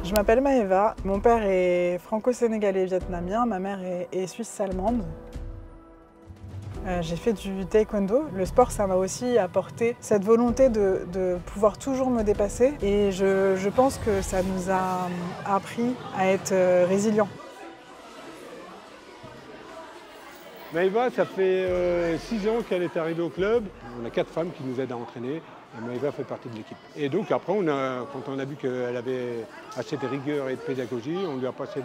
Je m'appelle Maëva, mon père est franco-sénégalais vietnamien, ma mère est suisse-allemande. J'ai fait du taekwondo. Le sport, ça m'a aussi apporté cette volonté de pouvoir toujours me dépasser et je pense que ça nous a appris à être résilients. Maëva, ça fait 6 ans qu'elle est arrivée au club. On a 4 femmes qui nous aident à entraîner et Maëva fait partie de l'équipe. Et donc après, quand on a vu qu'elle avait assez de rigueur et de pédagogie, on lui a passé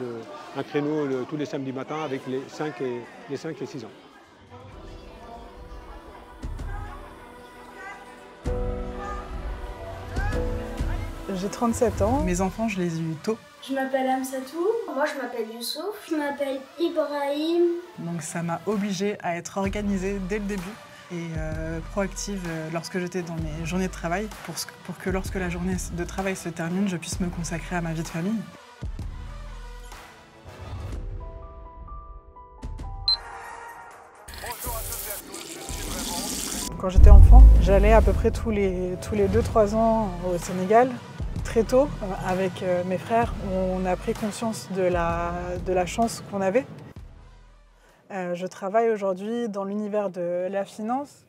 un créneau tous les samedis matins avec les 5 et 6 ans. J'ai 37 ans, mes enfants, je les ai eus tôt. Je m'appelle Amsatou. Moi, je m'appelle Youssouf. Je m'appelle Ibrahim. Donc ça m'a obligée à être organisée dès le début et proactive lorsque j'étais dans mes journées de travail pour que lorsque la journée de travail se termine, je puisse me consacrer à ma vie de famille. Quand j'étais enfant, j'allais à peu près tous les 2-3 ans au Sénégal. Très tôt, avec mes frères, on a pris conscience de la chance qu'on avait. Je travaille aujourd'hui dans l'univers de la finance.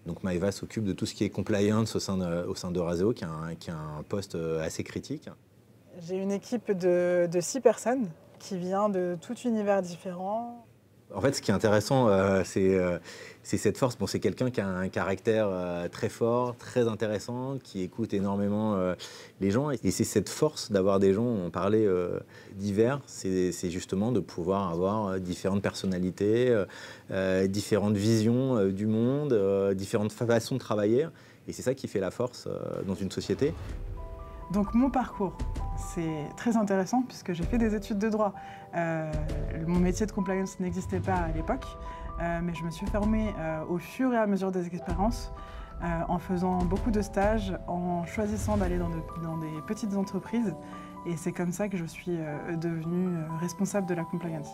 Donc Maëva s'occupe de tout ce qui est compliance au sein de Raseo, qui est un poste assez critique. J'ai une équipe de 6 personnes qui vient de tout univers différent. En fait, ce qui est intéressant, c'est cette force. Bon, c'est quelqu'un qui a un caractère très fort, très intéressant, qui écoute énormément les gens. Et c'est cette force d'avoir des gens, on parlait divers, c'est justement de pouvoir avoir différentes personnalités, différentes visions du monde, différentes façons de travailler. Et c'est ça qui fait la force dans une société. Donc mon parcours, c'est très intéressant puisque j'ai fait des études de droit. Mon métier de compliance n'existait pas à l'époque, mais je me suis formée au fur et à mesure des expériences, en faisant beaucoup de stages, en choisissant d'aller dans des petites entreprises. Et c'est comme ça que je suis devenue responsable de la compliance.